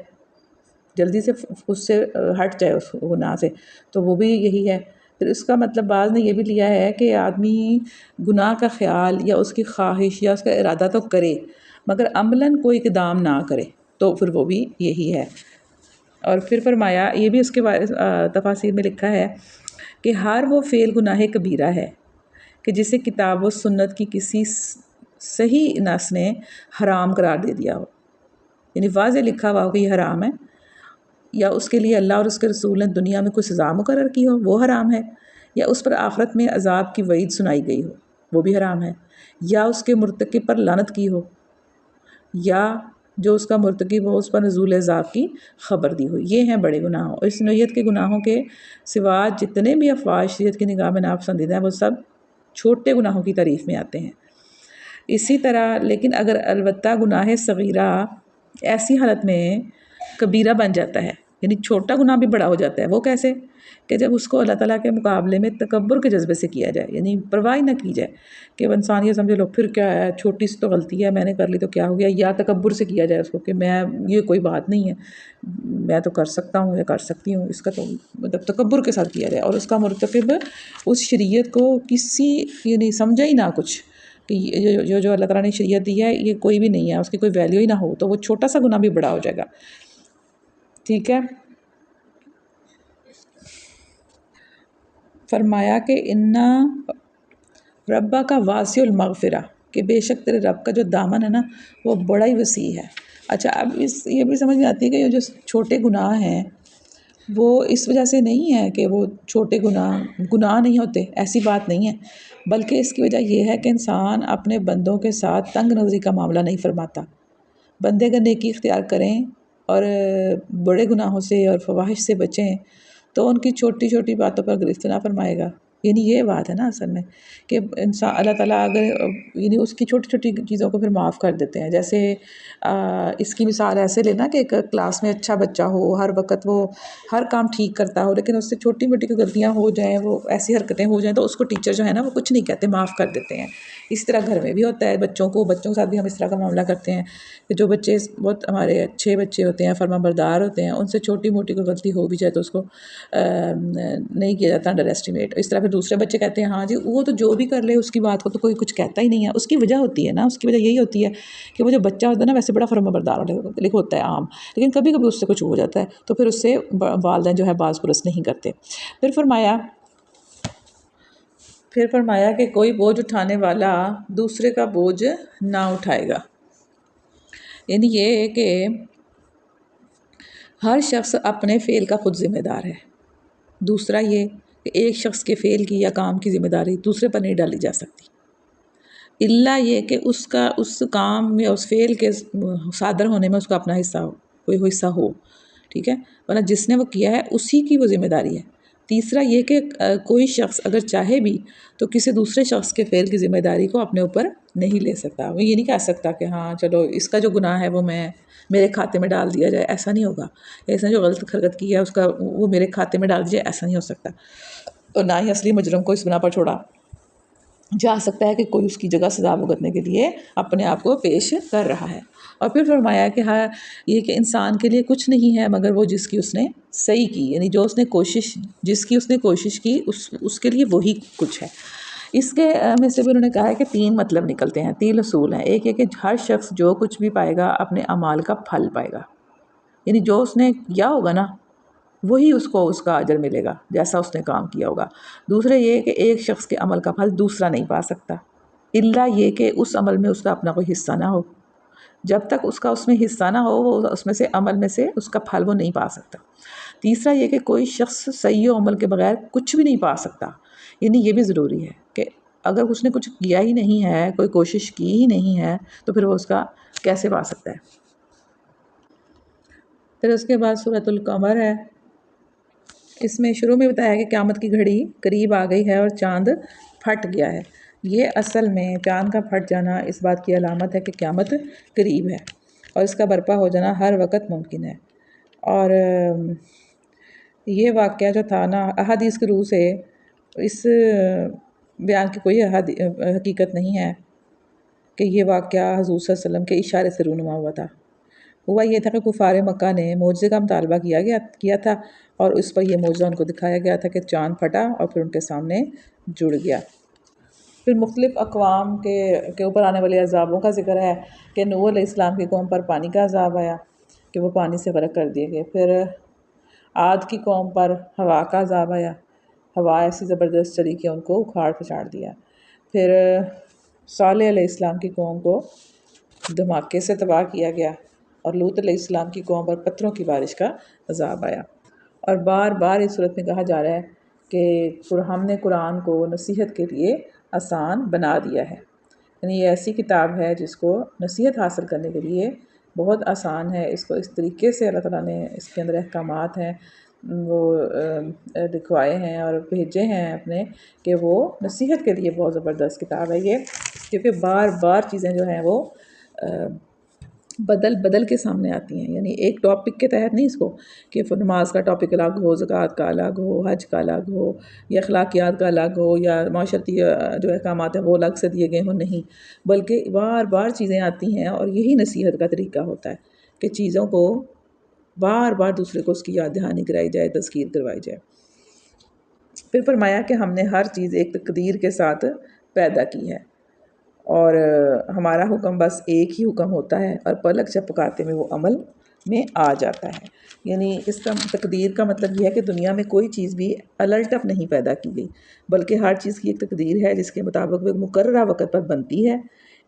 جلدی سے اس سے ہٹ جائے اس گناہ سے، تو وہ بھی یہی ہے۔ پھر اس کا مطلب بعض نے یہ بھی لیا ہے کہ آدمی گناہ کا خیال یا اس کی خواہش یا اس کا ارادہ تو کرے مگر عملاً کوئی اقدام نہ کرے، تو پھر وہ بھی یہی ہے۔ اور پھر فرمایا، یہ بھی اس کے بارے تفاسیر میں لکھا ہے کہ ہر وہ فعل گناہ کبیرہ ہے کہ جسے کتاب و سنت کی کسی صحیح نص نے حرام قرار دے دیا ہو، یعنی واضح لکھا ہوا ہو کہ یہ حرام ہے، یا اس کے لیے اللہ اور اس کے رسول نے دنیا میں کوئی سزا مقرر کی ہو، وہ حرام ہے، یا اس پر آخرت میں عذاب کی وعید سنائی گئی ہو، وہ بھی حرام ہے، یا اس کے مرتکب پر لعنت کی ہو، یا جو اس کا مرتکب ہو اس پر نزول عذاب کی خبر دی ہو۔ یہ ہیں بڑے گناہ۔ اور اس نوعیت کے گناہوں کے سوا جتنے بھی افعال شریعت کی نگاہ میں ناپسندیدہ ہیں وہ سب چھوٹے گناہوں کی تعریف میں آتے ہیں۔ اسی طرح لیکن اگر البتہ گناہ صغیرہ ایسی حالت میں کبیرہ بن جاتا ہے، یعنی چھوٹا گناہ بھی بڑا ہو جاتا ہے، وہ کیسے؟ کہ جب اس کو اللہ تعالیٰ کے مقابلے میں تکبر کے جذبے سے کیا جائے، یعنی پرواہ نہ کی جائے کہ وہ انسان یہ سمجھے لو پھر کیا ہے، چھوٹی سی تو غلطی ہے، میں نے کر لی تو کیا ہو گیا، یا تکبر سے کیا جائے اس کو کہ میں یہ کوئی بات نہیں ہے، میں تو کر سکتا ہوں یا کر سکتی ہوں، اس کا تو مطلب تکبر کے ساتھ کیا جائے، اور اس کا مرتکب اس شریعت کو کسی یعنی سمجھا ہی نہ کچھ کہ جو اللہ تعالیٰ نے شریعت دی ہے یہ کوئی بھی نہیں ہے، اس کی کوئی ویلیو ہی نہ ہو، تو وہ چھوٹا سا گناہ بھی بڑا ہو جائے گا۔ ٹھیک ہے۔ فرمایا کہ انا ربا کا واسع المغفرہ، کہ بے شک تیرے رب کا جو دامن ہے نا وہ بڑا ہی وسیع ہے۔ اچھا، اب یہ بھی سمجھ میں آتی ہے کہ یہ جو چھوٹے گناہ ہیں وہ اس وجہ سے نہیں ہے کہ وہ چھوٹے گناہ نہیں ہوتے، ایسی بات نہیں ہے، بلکہ اس کی وجہ یہ ہے کہ انسان اپنے بندوں کے ساتھ تنگ نظری کا معاملہ نہیں فرماتا۔ بندے اگر نیکی اختیار کریں اور بڑے گناہوں سے اور فواہش سے بچیں تو ان کی چھوٹی چھوٹی باتوں پر گرفت نہ فرمائے گا۔ یعنی یہ بات ہے نا اصل میں کہ انسان اللہ تعالیٰ اگر یعنی اس کی چھوٹی چھوٹی چیزوں کو پھر معاف کر دیتے ہیں۔ جیسے اس کی مثال ایسے لینا کہ ایک کلاس میں اچھا بچہ ہو، ہر وقت وہ ہر کام ٹھیک کرتا ہو، لیکن اس سے چھوٹی موٹی کوئی غلطیاں ہو جائیں، وہ ایسی حرکتیں ہو جائیں تو اس کو ٹیچر جو ہے نا وہ کچھ نہیں کہتے، معاف کر دیتے ہیں۔ اس طرح گھر میں بھی ہوتا ہے، بچوں کے ساتھ بھی ہم اس طرح کا معاملہ کرتے ہیں کہ جو بچے بہت ہمارے اچھے بچے ہوتے ہیں، فرما بردار ہوتے ہیں، ان سے چھوٹی موٹی کوئی غلطی ہو بھی جائے تو اس کو نہیں کیا جاتا انڈر ایسٹیمیٹ۔ اس طرح پھر دوسرے بچے کہتے ہیں ہاں جی وہ تو جو بھی کر لے اس کی بات کو تو کوئی کچھ کہتا ہی نہیں ہے۔ اس کی وجہ ہوتی ہے نا، اس کی وجہ یہی ہوتی ہے کہ وہ جو بچہ ہوتا ہے نا ویسے بڑا فرما بردار ہوتا ہے عام، لیکن کبھی کبھی اس سے کچھ ہو جاتا ہے تو پھر اس سے والدین جو ہے باز پرس نہیں کرتے۔ پھر فرمایا کہ کوئی بوجھ اٹھانے والا دوسرے کا بوجھ نہ اٹھائے گا۔ یعنی یہ ہے کہ ہر شخص اپنے فعل کا خود ذمہ دار ہے۔ دوسرا یہ کہ ایک شخص کے فعل کی یا کام کی ذمہ داری دوسرے پر نہیں ڈالی جا سکتی، الا یہ کہ اس کام یا اس فعل کے صادر ہونے میں اس کا اپنا حصہ ہو، کوئی حصہ ہو، ٹھیک ہے، ورنہ جس نے وہ کیا ہے اسی کی وہ ذمہ داری ہے۔ تیسرا یہ کہ کوئی شخص اگر چاہے بھی تو کسی دوسرے شخص کے فعل کی ذمہ داری کو اپنے اوپر نہیں لے سکتا۔ وہ یہ نہیں کہہ سکتا کہ ہاں چلو اس کا جو گناہ ہے وہ میرے کھاتے میں ڈال دیا جائے، ایسا نہیں ہوگا۔ اس نے جو غلط حرکت کی ہے وہ میرے کھاتے میں ڈال دیا جائے، ایسا نہیں ہو سکتا۔ اور نہ ہی اصلی مجرم کو اس بنا پر چھوڑا جا سکتا ہے کہ کوئی اس کی جگہ سزا بھگتنے کے لیے اپنے آپ کو پیش کر رہا ہے۔ اور پھر فرمایا کہ ہاں یہ کہ انسان کے لیے کچھ نہیں ہے مگر وہ جس کی اس نے صحیح کی، یعنی جس کی اس نے کوشش کی اس کے لیے وہی کچھ ہے۔ اس کے میں سے بھی انہوں نے کہا ہے کہ 3 مطلب نکلتے ہیں، 3 اصول ہیں۔ ایک ہے کہ ہر شخص جو کچھ بھی پائے گا اپنے اعمال کا پھل پائے گا، یعنی جو اس نے کیا ہوگا نا وہی اس کو اس کا اجر ملے گا جیسا اس نے کام کیا ہوگا۔ دوسرے یہ کہ ایک شخص کے عمل کا پھل دوسرا نہیں پا سکتا، الا یہ کہ اس عمل میں اس کا اپنا کوئی حصہ نہ ہو۔ جب تک اس میں حصہ نہ ہو وہ اس میں سے عمل میں سے اس کا پھل وہ نہیں پا سکتا۔ تیسرا یہ کہ کوئی شخص صحیح و عمل کے بغیر کچھ بھی نہیں پا سکتا، یعنی یہ بھی ضروری ہے کہ اگر اس نے کچھ کیا ہی نہیں ہے، کوئی کوشش کی ہی نہیں ہے تو پھر وہ اس کا کیسے پا سکتا ہے۔ پھر اس کے بعد سورۃ القمر ہے، اس میں شروع میں بتایا کہ قیامت کی گھڑی قریب آ گئی ہے اور چاند پھٹ گیا ہے۔ یہ اصل میں چاند کا پھٹ جانا اس بات کی علامت ہے کہ قیامت قریب ہے اور اس کا برپا ہو جانا ہر وقت ممکن ہے۔ اور یہ واقعہ جو تھا نا احادیث کی روح سے اس بیان کی کوئی حقیقت نہیں ہے کہ یہ واقعہ حضور صلی اللہ علیہ وسلم کے اشارے سے رونما ہوا تھا۔ ہوا یہ تھا کہ کفار مکہ نے معجزے کا مطالبہ کیا تھا اور اس پر یہ معجزہ ان کو دکھایا گیا تھا کہ چاند پھٹا اور پھر ان کے سامنے جڑ گیا۔ پھر مختلف اقوام کے اوپر آنے والے عذابوں کا ذکر ہے کہ نوح علیہ السلام کی قوم پر پانی کا عذاب آیا کہ وہ پانی سے غرق کر دیے گئے۔ پھر عاد کی قوم پر ہوا کا عذاب آیا، ہوا ایسی زبردست چلی کہ ان کو اکھاڑ پھچاڑ دیا۔ پھر صالح علیہ السلام کی قوم کو دھماکے سے تباہ کیا گیا اور لوط علیہ السلام کی قوم پر پتھروں کی بارش کا عذاب آیا۔ اور بار بار اس صورت میں کہا جا رہا ہے کہ ہم نے قرآن کو نصیحت کے لیے آسان بنا دیا ہے، یعنی یہ ایسی کتاب ہے جس کو نصیحت حاصل کرنے کے لیے بہت آسان ہے۔ اس کو اس طریقے سے اللہ تعالیٰ نے اس کے اندر احکامات ہیں وہ لکھوائے ہیں اور بھیجے ہیں اپنے کہ وہ نصیحت کے لیے بہت زبردست کتاب ہے یہ، کیونکہ بار بار چیزیں جو ہیں وہ بدل کے سامنے آتی ہیں، یعنی ایک ٹاپک کے تحت نہیں اس کو کہ نماز کا ٹاپک الگ ہو، زکوٰۃ کا الگ ہو، حج کا الگ ہو، یا اخلاقیات کا الگ ہو، یا معاشرتی جو احکامات ہیں وہ الگ سے دیے گئے ہوں، نہیں، بلکہ بار بار چیزیں آتی ہیں اور یہی نصیحت کا طریقہ ہوتا ہے کہ چیزوں کو بار بار دوسرے کو اس کی یاد دہانی کرائی جائے، تذکیر کروائی جائے۔ پھر فرمایا کہ ہم نے ہر چیز ایک تقدیر کے ساتھ پیدا کی ہے اور ہمارا حکم بس ایک ہی حکم ہوتا ہے اور پلک جھپکاتے میں وہ عمل میں آ جاتا ہے۔ یعنی اس کا تقدیر کا مطلب یہ ہے کہ دنیا میں کوئی چیز بھی الٹ اپ نہیں پیدا کی گئی، بلکہ ہر چیز کی ایک تقدیر ہے جس کے مطابق وہ ایک مقررہ وقت پر بنتی ہے،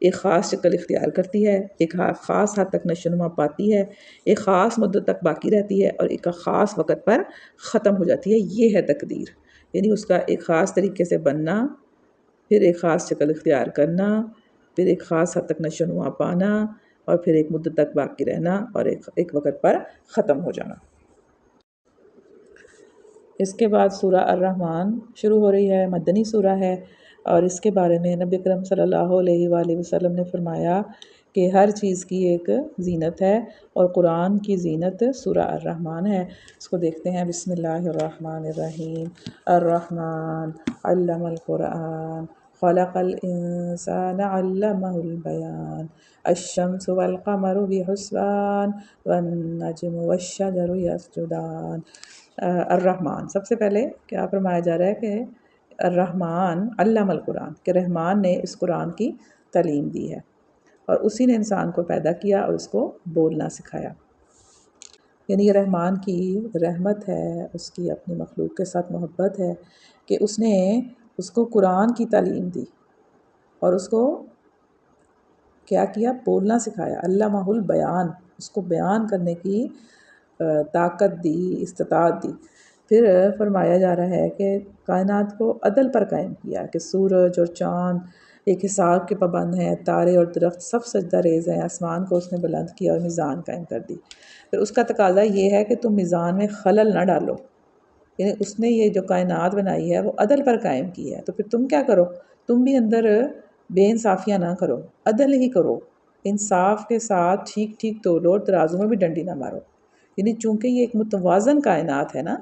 ایک خاص شکل اختیار کرتی ہے، ایک خاص حد تک نشوونما پاتی ہے، ایک خاص مدت تک باقی رہتی ہے اور ایک خاص وقت پر ختم ہو جاتی ہے۔ یہ ہے تقدیر، یعنی اس کا ایک خاص طریقے سے بننا، پھر ایک خاص شکل اختیار کرنا، پھر ایک خاص حد تک نشوونما پانا، اور پھر ایک مدت تک باقی رہنا اور ایک وقت پر ختم ہو جانا۔ اس کے بعد سورہ الرحمن شروع ہو رہی ہے، مدنی سورہ ہے، اور اس کے بارے میں نبی اکرم صلی اللہ علیہ وآلہ وسلم نے فرمایا کہ ہر چیز کی ایک زینت ہے، اور قرآن کی زینت سورہ الرحمن ہے۔ اس کو دیکھتے ہیں۔ بسم اللہ الرحمن الرحیم۔ الرحمن علم القرآن خلق الانسان علمہ البیان الشمس والقمر بحسبان والنجم والشجر یسجدان۔ الرحمن، سب سے پہلے کیا فرمایا جا رہا ہے کہ الرحمن علم القرآن، کہ رحمان نے اس قرآن کی تعلیم دی ہے، اور اسی نے انسان کو پیدا کیا اور اس کو بولنا سکھایا۔ یعنی یہ رحمان کی رحمت ہے، اس کی اپنی مخلوق کے ساتھ محبت ہے کہ اس نے اس کو قرآن کی تعلیم دی اور اس کو کیا کیا؟ بولنا سکھایا۔ علمہ البیان، اس کو بیان کرنے کی طاقت دی، استطاعت دی۔ پھر فرمایا جا رہا ہے کہ کائنات کو عدل پر قائم کیا، کہ سورج اور چاند ایک حساب کے پابند ہیں، تارے اور درخت سب سجدہ ریز ہیں، آسمان کو اس نے بلند کیا اور میزان قائم کر دی۔ پھر اس کا تقاضا یہ ہے کہ تم میزان میں خلل نہ ڈالو، یعنی اس نے یہ جو کائنات بنائی ہے وہ عدل پر قائم کی ہے، تو پھر تم کیا کرو؟ تم بھی اندر بے انصافیاں نہ کرو، عدل ہی کرو، انصاف کے ساتھ ٹھیک ٹھیک تولو اور ترازو میں بھی ڈنڈی نہ مارو۔ یعنی چونکہ یہ ایک متوازن کائنات ہے نا،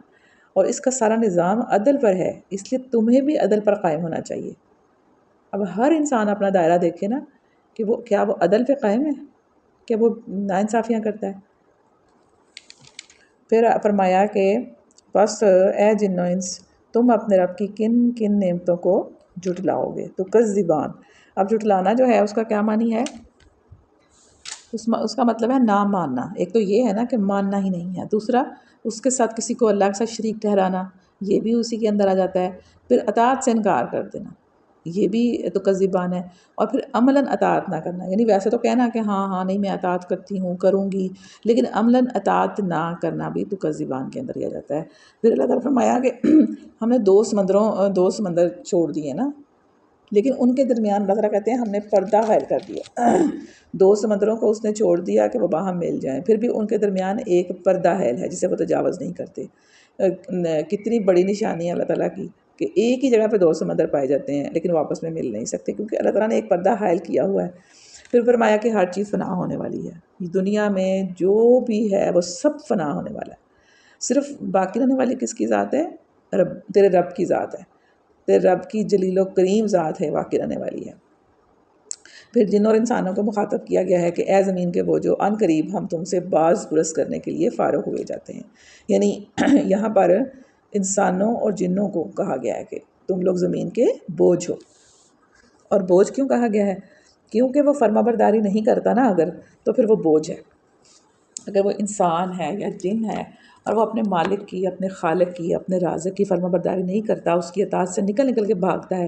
اور اس کا سارا نظام عدل پر ہے، اس لیے تمہیں بھی عدل پر قائم ہونا چاہیے۔ اب ہر انسان اپنا دائرہ دیکھے نا کہ وہ کیا وہ عدل پہ قائم ہے، کیا وہ ناانصافیاں کرتا ہے۔ پھر فرمایا کہ بس اے جن و انس، تم اپنے رب کی کن کن نعمتوں کو جھٹلاؤ گے؟ تو کذبان، اب جھٹلانا جو ہے اس کا کیا معنی ہے؟ اس کا مطلب ہے نہ ماننا۔ ایک تو یہ ہے نا کہ ماننا ہی نہیں ہے، دوسرا اس کے ساتھ کسی کو اللہ کے ساتھ شریک ٹھہرانا، یہ بھی اسی کے اندر آ جاتا ہے۔ پھر اطاعت سے انکار کر دینا، یہ بھی تو کذبان ہے۔ اور پھر عملاً اطاعت نہ کرنا، یعنی ویسے تو کہنا کہ ہاں ہاں نہیں میں اطاعت کرتی ہوں، کروں گی، لیکن عملاً اطاعت نہ کرنا بھی تو کذبان کے اندر ہی آ جاتا ہے۔ پھر اللہ تعالیٰ فرمایا کہ ہم نے دو سمندر چھوڑ دیے نا، لیکن ان کے درمیان اللہ تعالیٰ کہتے ہیں ہم نے پردہ حائل کر دیا۔ دو سمندروں کو اس نے چھوڑ دیا کہ وہ باہم مل جائیں، پھر بھی ان کے درمیان ایک پردہ حائل ہے جسے وہ تجاوز نہیں کرتے۔ کتنی بڑی نشانی ہے اللہ تعالیٰ کی کہ ایک ہی جگہ پہ دو سمندر پائے جاتے ہیں لیکن وہ آپس میں مل نہیں سکتے، کیونکہ اللہ تعالیٰ نے ایک پردہ حائل کیا ہوا ہے۔ پھر فرمایا کہ ہر چیز فنا ہونے والی ہے، دنیا میں جو بھی ہے وہ سب فنا ہونے والا ہے، صرف باقی رہنے والی کس کی ذات ہے؟ تیرے رب کی ذات ہے، تیرے رب کی جلیل و کریم ذات ہے، باقی رہنے والی ہے۔ پھر جنوں اور انسانوں کو مخاطب کیا گیا ہے کہ اے زمین کے بوجھو، عن قریب ہم تم سے باز پرس کرنے کے لیے فارغ ہوئے جاتے ہیں۔ یعنی یہاں پر انسانوں اور جنوں کو کہا گیا ہے کہ تم لوگ زمین کے بوجھ ہو۔ اور بوجھ کیوں کہا گیا ہے؟ کیونکہ وہ فرما برداری نہیں کرتا نا اگر، تو پھر وہ بوجھ ہے۔ اگر وہ انسان ہے یا جن ہے اور وہ اپنے مالک کی، اپنے خالق کی، اپنے رازق کی فرما برداری نہیں کرتا، اس کی اطاعت سے نکل نکل کے بھاگتا ہے،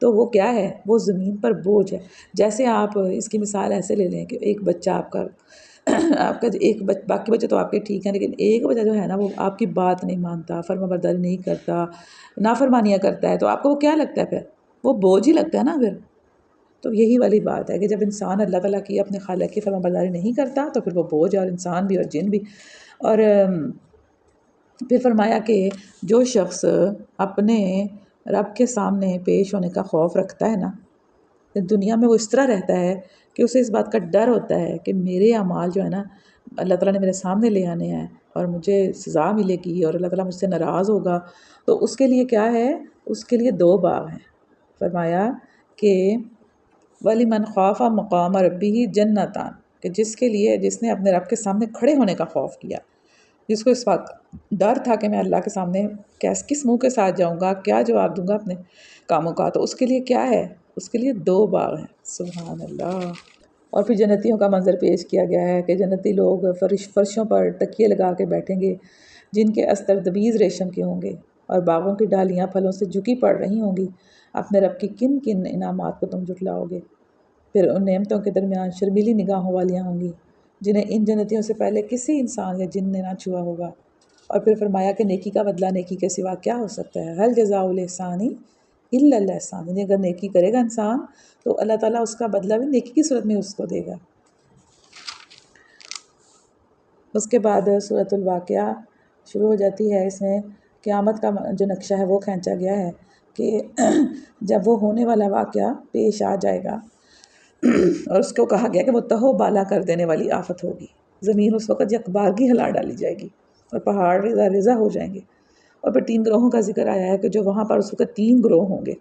تو وہ کیا ہے؟ وہ زمین پر بوجھ ہے۔ جیسے آپ اس کی مثال ایسے لے لیں کہ ایک بچہ آپ کا باقی بچے تو آپ کے ٹھیک ہیں، لیکن ایک بچہ جو ہے نا وہ آپ کی بات نہیں مانتا، فرما برداری نہیں کرتا، نافرمانیاں کرتا ہے، تو آپ کو وہ کیا لگتا ہے؟ پھر وہ بوجھ ہی لگتا ہے نا پھر۔ تو یہی والی بات ہے کہ جب انسان اللہ تعالیٰ کی، اپنے خالق کی فرما برداری نہیں کرتا تو پھر وہ بوجھ ہے، اور انسان بھی اور جن بھی۔ اور پھر فرمایا کہ جو شخص اپنے رب کے سامنے پیش ہونے کا خوف رکھتا ہے نا، دنیا میں وہ اس طرح رہتا ہے کہ اسے اس بات کا ڈر ہوتا ہے کہ میرے اعمال جو ہے نا اللہ تعالیٰ نے میرے سامنے لے آنے ہیں اور مجھے سزا ملے گی اور اللہ تعالیٰ مجھ سے ناراض ہوگا۔ تو اس کے لیے کیا ہے؟ اس کے لیے دو باغ ہیں۔ فرمایا کہ وَلِمَنْ خَافَ مَقَامَ رَبِّهِ جَنَّتان، کہ جس نے اپنے رب کے سامنے کھڑے ہونے کا خوف کیا، جس کو اس بات ڈر تھا کہ میں اللہ کے سامنے کس منہ کے ساتھ جاؤں گا، کیا جواب دوں گا اپنے کاموں کا، تو اس کے لیے کیا ہے؟ اس کے لیے دو باغ ہیں۔ سبحان اللہ۔ اور پھر جنتیوں کا منظر پیش کیا گیا ہے کہ جنتی لوگ فرشوں پر تکیے لگا کے بیٹھیں گے، جن کے استر دبیز ریشم کے ہوں گے، اور باغوں کی ڈالیاں پھلوں سے جھکی پڑ رہی ہوں گی۔ اپنے رب کی کن کن انعامات کو تم جھٹلاؤ گے؟ پھر ان نعمتوں کے درمیان شرمیلی نگاہوں والیاں ہوں گی جنہیں ان جنتیوں سے پہلے کسی انسان یا جن نے نہ چھوا ہوگا۔ اور پھر فرمایا کہ نیکی کا بدلہ نیکی کے سوا کیا ہو سکتا ہے، حل جزاء الاحسان الا الاحسان، یعنی اگر نیکی کرے گا انسان تو اللہ تعالیٰ اس کا بدلہ بھی نیکی کی صورت میں اس کو دے گا۔ اس کے بعد سورۃ الواقعہ شروع ہو جاتی ہے۔ اس میں قیامت کا جو نقشہ ہے وہ کھینچا گیا ہے کہ جب وہ ہونے والا واقعہ پیش آ جائے گا اور اس کو کہا گیا کہ وہ تہو بالا کر دینے والی آفت ہوگی، زمین اس وقت یکبارگی ہلا ڈالی جائے گی اور پہاڑ ریزہ ریزہ ہو جائیں گے۔ اور پھر 3 گروہوں کا ذکر آیا ہے کہ جو وہاں پر اس وقت 3 گروہ ہوں گے،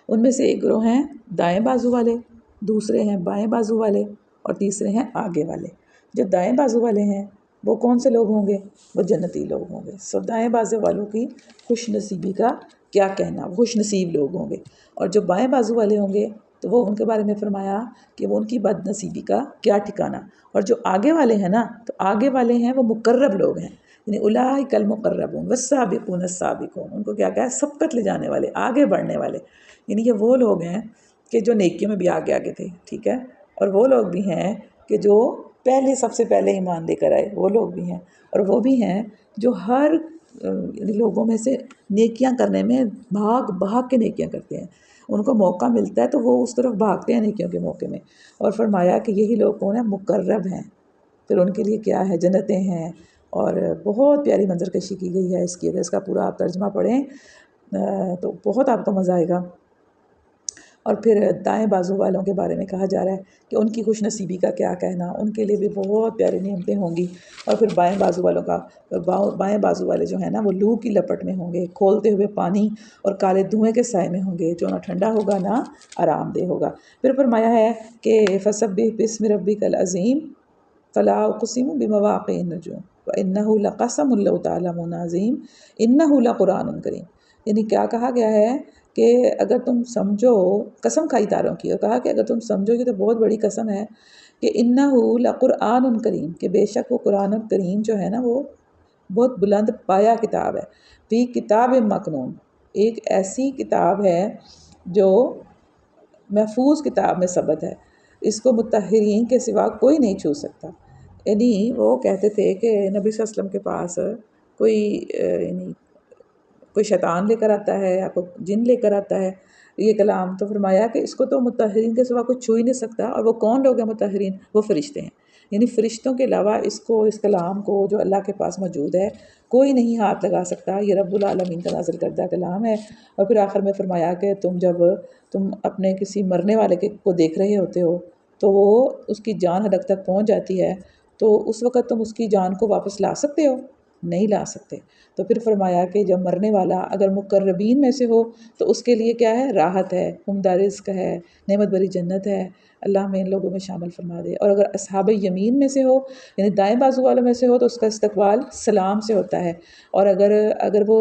ان میں سے ایک گروہ ہیں دائیں بازو والے، دوسرے ہیں بائیں بازو والے، اور تیسرے ہیں آگے والے۔ جو دائیں بازو والے ہیں وہ کون سے لوگ ہوں گے؟ وہ جنتی لوگ ہوں گے۔ سو دائیں بازو والوں کی خوش نصیبی کا کیا کہنا، وہ خوش نصیب لوگ ہوں گے۔ اور جو بائیں بازو والے ہوں گے تو وہ ان کے بارے میں فرمایا کہ وہ ان کی بد نصیبی کا کیا ٹھکانہ۔ اور جو آگے والے ہیں نا، تو آگے والے ہیں وہ مقرب لوگ ہیں، یعنی اولئک المقربون والسابقون السابقون، ان کو کیا کہا ہے؟ سبقت لے جانے والے، آگے بڑھنے والے، یعنی یہ وہ لوگ ہیں کہ جو نیکیوں میں بھی آگے آگے تھے، ٹھیک ہے، اور وہ لوگ بھی ہیں کہ جو پہلے سب سے پہلے ایمان لے کر آئے، وہ لوگ بھی ہیں، اور وہ بھی ہیں جو ہر لوگوں میں سے نیکیاں کرنے میں بھاگ بھاگ کے نیکیاں کرتے ہیں، ان کو موقع ملتا ہے تو وہ اس طرف بھاگتے ہیں نیکیوں کے موقع میں۔ اور فرمایا کہ یہی لوگ کون ہیں؟ مقرب ہیں، پھر ان کے لیے کیا ہے؟ جنتیں ہیں، اور بہت پیاری منظر کشی کی گئی ہے اس کی، اگر اس کا پورا آپ ترجمہ پڑھیں تو بہت آپ کو مزہ آئے گا۔ اور پھر دائیں بازو والوں کے بارے میں کہا جا رہا ہے کہ ان کی خوش نصیبی کا کیا کہنا، ان کے لیے بھی بہت پیاری نعمتیں ہوں گی۔ اور پھر بائیں بازو والوں کا، بائیں بازو والے جو ہیں نا وہ لو کی لپٹ میں ہوں گے، کھولتے ہوئے پانی اور کالے دھوئیں کے سائے میں ہوں گے، جو نہ ٹھنڈا ہوگا نہ آرام دہ ہوگا۔ پھر فرمایا ہے کہ فسبح باسم ربک العظیم فلا اقسم بمواقع النجوم وانہ لقسم لو تعلمون عظیم انہ لقرآن کریم، یعنی کیا کہا گیا ہے کہ اگر تم سمجھو، قسم کھائی تاروں کی، اور کہا کہ اگر تم سمجھو گے تو بہت بڑی قسم ہے کہ انہ لقرآن کریم، کہ بے شک وہ قرآن کریم جو ہے نا وہ بہت بلند پایا کتاب ہے، فی کتاب مکنون، ایک ایسی کتاب ہے جو محفوظ کتاب میں ثبت ہے، اس کو مطہرین کے سوا کوئی نہیں چھو سکتا۔ یعنی وہ کہتے تھے کہ نبی صلی اللہ علیہ وسلم کے پاس کوئی یعنی کوئی شیطان لے کر آتا ہے یا کوئی جن لے کر آتا ہے یہ کلام، تو فرمایا کہ اس کو تو مطہرین کے سوا کوئی چھو ہی نہیں سکتا۔ اور وہ کون لوگ ہیں مطہرین؟ وہ فرشتے ہیں، یعنی فرشتوں کے علاوہ اس کلام کو جو اللہ کے پاس موجود ہے کوئی نہیں ہاتھ لگا سکتا، یہ رب العالمین کا نازل کردہ کلام ہے۔ اور پھر آخر میں فرمایا کہ جب تم اپنے کسی مرنے والے کو دیکھ رہے ہوتے ہو تو وہ اس کی جان حلق تک پہنچ جاتی ہے، تو اس وقت تم اس کی جان کو واپس لا سکتے ہو؟ نہیں لا سکتے۔ تو پھر فرمایا کہ جب مرنے والا اگر مقربین میں سے ہو تو اس کے لیے کیا ہے؟ راحت ہے، عمدہ رزق ہے، نعمت بری جنت ہے، اللہ ہمیں ان لوگوں میں شامل فرما دے۔ اور اگر اصحاب یمین میں سے ہو، یعنی دائیں بازو والوں میں سے ہو، تو اس کا استقبال سلام سے ہوتا ہے، اور اگر وہ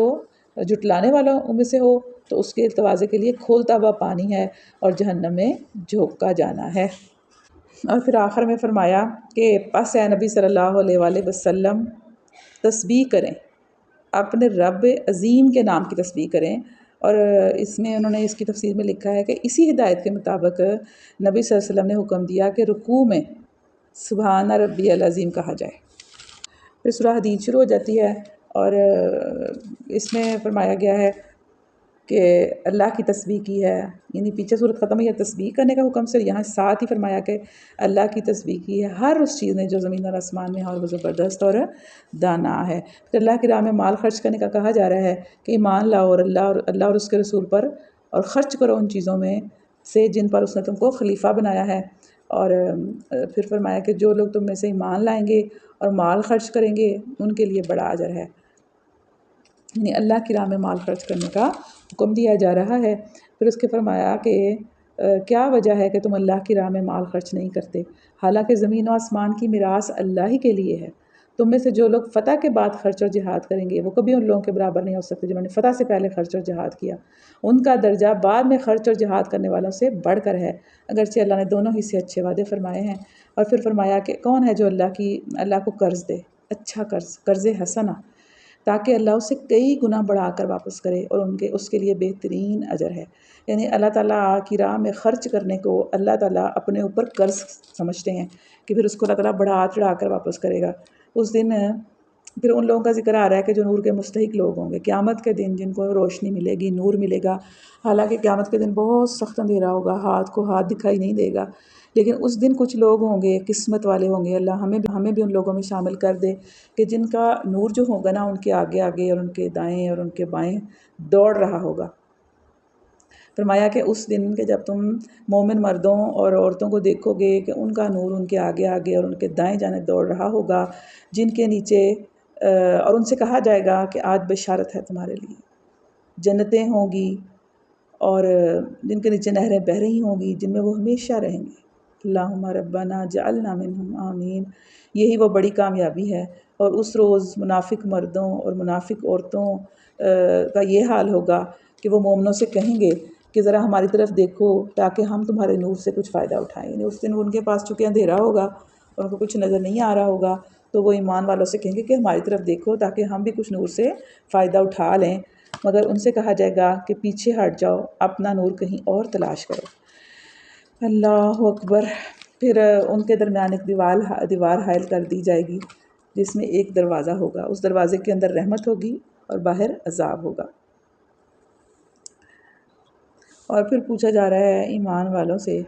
جھٹلانے والوں میں سے ہو تو اس کے توازے کے لیے کھولتا ہوا پانی ہے اور جہنم میں جھونکا جانا ہے۔ اور پھر آخر میں فرمایا کہ پس اے نبی صلی اللہ علیہ وآلہ وسلم تسبیح کریں، اپنے رب عظیم کے نام کی تسبیح کریں۔ اور اس میں انہوں نے اس کی تفسیر میں لکھا ہے کہ اسی ہدایت کے مطابق نبی صلی اللہ علیہ وسلم نے حکم دیا کہ رکوع میں سبحان ربی العظیم کہا جائے۔ پھر سورہ حدید شروع ہو جاتی ہے، اور اس میں فرمایا گیا ہے کہ اللہ کی تسبیح کی ہے، یعنی پیچھے صورت ختم ہے یا تسبیح کرنے کا حکم سے، یہاں ساتھ ہی فرمایا کہ اللہ کی تسبیح کی ہے ہر اس چیز نے جو زمین اور آسمان میں ہے، اور وہ زبردست اور دانا ہے۔ پھر اللہ کی راہ میں مال خرچ کرنے کا کہا جا رہا ہے کہ ایمان لاؤ اور اللہ اور اس کے رسول پر، اور خرچ کرو ان چیزوں میں سے جن پر اس نے تم کو خلیفہ بنایا ہے۔ اور پھر فرمایا کہ جو لوگ تم میں سے ایمان لائیں گے اور مال خرچ کریں گے ان کے لیے بڑا اجر ہے، یعنی اللہ کی راہ میں مال خرچ کرنے کا حکم دیا جا رہا ہے۔ پھر اس کے فرمایا کہ کیا وجہ ہے کہ تم اللہ کی راہ میں مال خرچ نہیں کرتے، حالانکہ زمین و آسمان کی میراث اللہ ہی کے لیے ہے۔ تم میں سے جو لوگ فتح کے بعد خرچ اور جہاد کریں گے وہ کبھی ان لوگوں کے برابر نہیں ہو سکتے جنہوں نے فتح سے پہلے خرچ اور جہاد کیا، ان کا درجہ بعد میں خرچ اور جہاد کرنے والوں سے بڑھ کر ہے، اگرچہ اللہ نے دونوں ہی سے اچھے وعدے فرمائے ہیں۔ اور پھر فرمایا کہ کون ہے جو اللہ کو قرض دے، اچھا قرض، قرض حسنہ، تاکہ اللہ اسے کئی گنا بڑھا کر واپس کرے اور اس کے لیے بہترین اجر ہے۔ یعنی اللہ تعالیٰ کی راہ میں خرچ کرنے کو اللہ تعالیٰ اپنے اوپر قرض سمجھتے ہیں کہ پھر اس کو اللہ تعالیٰ بڑھا چڑھا کر واپس کرے گا اس دن۔ پھر ان لوگوں کا ذکر آ رہا ہے کہ جو نور کے مستحق لوگ ہوں گے قیامت کے دن، جن کو روشنی ملے گی، نور ملے گا۔ حالانکہ قیامت کے دن بہت سخت اندھیرا ہوگا، ہاتھ کو ہاتھ دکھائی نہیں دے گا، لیکن اس دن کچھ لوگ ہوں گے قسمت والے ہوں گے، اللہ ہمیں بھی ان لوگوں میں شامل کر دے کہ جن کا نور جو ہوگا نا ان کے آگے آگے اور ان کے دائیں اور ان کے بائیں دوڑ رہا ہوگا۔ فرمایا کہ اس دن کہ جب تم مومن مردوں اور عورتوں کو دیکھو گے کہ ان کا نور ان کے آگے آگے اور ان کے دائیں جانب دوڑ رہا ہوگا، جن کے نیچے اور ان سے کہا جائے گا کہ آج بشارت ہے تمہارے لیے، جنتیں ہوں گی اور جن کے نیچے نہریں بہہ رہی ہوں گی، جن میں وہ ہمیشہ رہیں گے۔ اللہم ربنا جعلنا منہم آمین۔ یہی وہ بڑی کامیابی ہے۔ اور اس روز منافق مردوں اور منافق عورتوں کا یہ حال ہوگا کہ وہ مومنوں سے کہیں گے کہ ذرا ہماری طرف دیکھو تاکہ ہم تمہارے نور سے کچھ فائدہ اٹھائیں۔ یعنی اس دن ان کے پاس چونکہ اندھیرا ہوگا اور ان کو کچھ نظر نہیں آ رہا ہوگا، تو وہ ایمان والوں سے کہیں گے کہ ہماری طرف دیکھو تاکہ ہم بھی کچھ نور سے فائدہ اٹھا لیں، مگر ان سے کہا جائے گا کہ پیچھے ہٹ جاؤ، اپنا نور کہیں اور تلاش کرو۔ اللہ اکبر۔ پھر ان کے درمیان ایک دیوار حائل کر دی جائے گی جس میں ایک دروازہ ہوگا، اس دروازے کے اندر رحمت ہوگی اور باہر عذاب ہوگا۔ اور پھر پوچھا جا رہا ہے ایمان والوں سے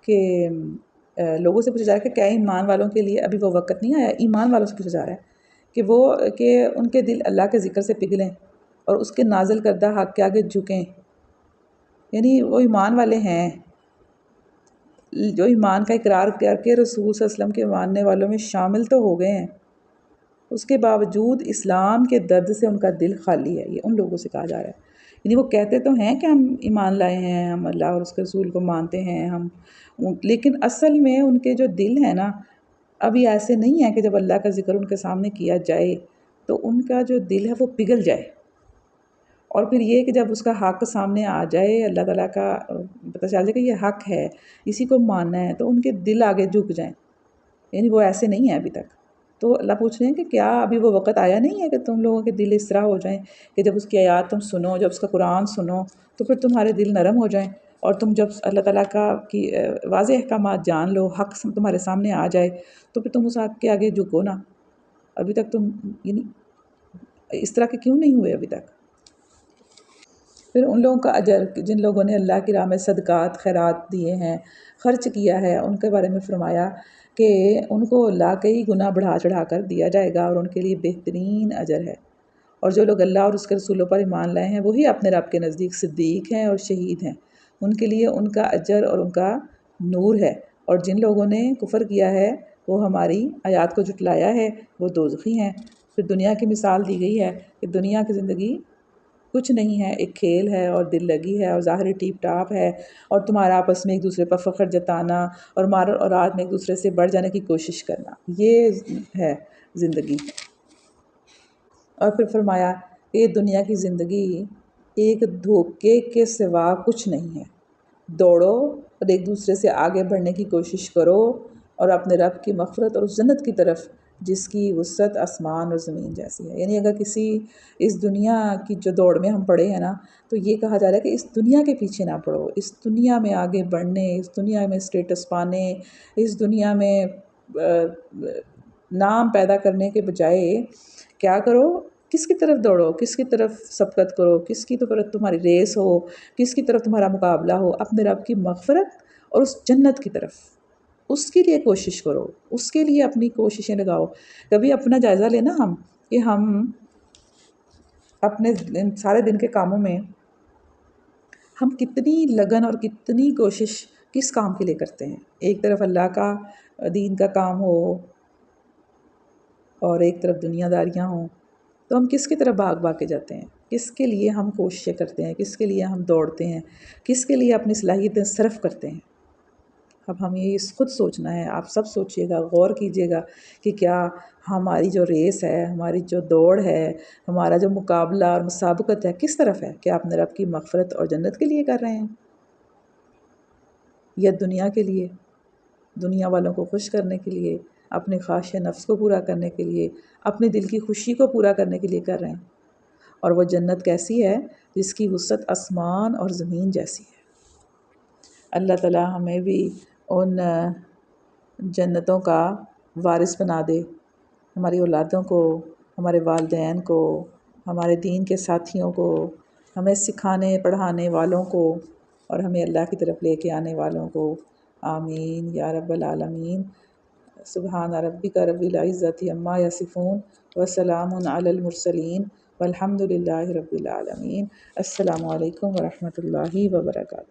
کہ لوگوں سے پوچھا جا رہا ہے کہ کیا ایمان والوں کے لیے ابھی وہ وقت نہیں آیا؟ ایمان والوں سے پوچھا جا رہا ہے کہ ان کے دل اللہ کے ذکر سے پگھلیں اور اس کے نازل کردہ حق کے آگے جھکیں۔ یعنی وہ ایمان والے ہیں جو ایمان کا اقرار کر کے رسول صلی اللہ علیہ وسلم کے ماننے والوں میں شامل تو ہو گئے ہیں، اس کے باوجود اسلام کے درد سے ان کا دل خالی ہے۔ یہ ان لوگوں سے کہا جا رہا ہے۔ یعنی وہ کہتے تو ہیں کہ ہم ایمان لائے ہیں، ہم اللہ اور اس کے رسول کو مانتے ہیں، لیکن اصل میں ان کے جو دل ہیں نا ابھی ایسے نہیں ہیں کہ جب اللہ کا ذکر ان کے سامنے کیا جائے تو ان کا جو دل ہے وہ پگھل جائے، اور پھر یہ کہ جب اس کا حق سامنے آ جائے، اللہ تعالیٰ کا پتہ چل جائے کہ یہ حق ہے، اسی کو ماننا ہے، تو ان کے دل آگے جھک جائیں۔ یعنی وہ ایسے نہیں ہیں ابھی تک۔ تو اللہ پوچھ رہے ہیں کہ کیا ابھی وہ وقت آیا نہیں ہے کہ تم لوگوں کے دل اس طرح ہو جائیں کہ جب اس کی آیات تم سنو، جب اس کا قرآن سنو تو پھر تمہارے دل نرم ہو جائیں، اور تم جب اللہ تعالیٰ کی واضح احکامات جان لو، حق تمہارے سامنے آ جائے تو پھر تم اس حق کے آگے جھکو نا۔ ابھی تک تم یعنی اس طرح کے کیوں نہیں ہوئے ابھی تک؟ پھر ان لوگوں کا اجر جن لوگوں نے اللہ کی راہ میں صدقات خیرات دیے ہیں، خرچ کیا ہے، ان کے بارے میں فرمایا کہ ان کو اللہ کئی گنا بڑھا چڑھا کر دیا جائے گا اور ان کے لیے بہترین اجر ہے۔ اور جو لوگ اللہ اور اس کے رسولوں پر ایمان لائے ہیں وہی اپنے رب کے نزدیک صدیق ہیں اور شہید ہیں، ان کے لیے ان کا اجر اور ان کا نور ہے۔ اور جن لوگوں نے کفر کیا ہے، وہ ہماری آیات کو جھٹلایا ہے، وہ دوزخی ہیں۔ پھر دنیا کی مثال دی گئی ہے کہ دنیا کی زندگی کچھ نہیں ہے، ایک کھیل ہے اور دل لگی ہے اور ظاہری ٹیپ ٹاپ ہے، اور تمہارا آپس میں ایک دوسرے پر فخر جتانا اور مار اور رات میں ایک دوسرے سے بڑھ جانے کی کوشش کرنا، یہ ہے زندگی۔ اور پھر فرمایا کہ یہ دنیا کی زندگی ایک دھوکے کے سوا کچھ نہیں ہے۔ دوڑو اور ایک دوسرے سے آگے بڑھنے کی کوشش کرو اور اپنے رب کی مغفرت اور اس جنت کی طرف جس کی وسعت آسمان اور زمین جیسی ہے۔ یعنی اگر کسی اس دنیا کی جو دوڑ میں ہم پڑے ہیں نا، تو یہ کہا جا رہا ہے کہ اس دنیا کے پیچھے نہ پڑو، اس دنیا میں آگے بڑھنے، اس دنیا میں اسٹیٹس پانے، اس دنیا میں نام پیدا کرنے کے بجائے کیا کرو، کس کی طرف دوڑو، کس کی طرف سبقت کرو، کس کی طرف تمہاری ریس ہو، کس کی طرف تمہارا مقابلہ ہو، اپنے رب کی مغفرت اور اس جنت کی طرف، اس کے لیے کوشش کرو، اس کے لیے اپنی کوششیں لگاؤ۔ کبھی اپنا جائزہ لینا ہم کہ ہم اپنے سارے دن کے کاموں میں ہم کتنی لگن اور کتنی کوشش کس کام کے لیے کرتے ہیں۔ ایک طرف اللہ کا دین کا کام ہو اور ایک طرف دنیا داریاں ہوں، تو ہم کس کی طرف بھاگ بھاگ کے جاتے ہیں، کس کے لیے ہم کوششیں کرتے ہیں، کس کے لیے ہم دوڑتے ہیں، کس کے لیے اپنی صلاحیتیں صرف کرتے ہیں۔ اب ہم یہ خود سوچنا ہے، آپ سب سوچئے گا، غور کیجئے گا کہ کیا ہماری جو ریس ہے، ہماری جو دوڑ ہے، ہمارا جو مقابلہ اور مسابقت ہے کس طرف ہے؟ کیا اپنے رب کی مغفرت اور جنت کے لیے کر رہے ہیں یا دنیا کے لیے، دنیا والوں کو خوش کرنے کے لیے، اپنے خواہش نفس کو پورا کرنے کے لیے، اپنے دل کی خوشی کو پورا کرنے کے لیے کر رہے ہیں۔ اور وہ جنت کیسی ہے؟ جس کی وسعت آسمان اور زمین جیسی ہے۔ اللہ تعالیٰ ہمیں بھی ان جنتوں کا وارث بنا دے، ہماری اولادوں کو، ہمارے والدین کو، ہمارے دین کے ساتھیوں کو، ہمیں سکھانے پڑھانے والوں کو، اور ہمیں اللہ کی طرف لے کے آنے والوں کو۔ آمین یا رب العالمین۔ سبحان ربک رب العزت عما یصفون وسلام علی المرسلین والحمد للہ رب العالمین۔ السلام علیکم ورحمۃ اللہ وبرکاتہ۔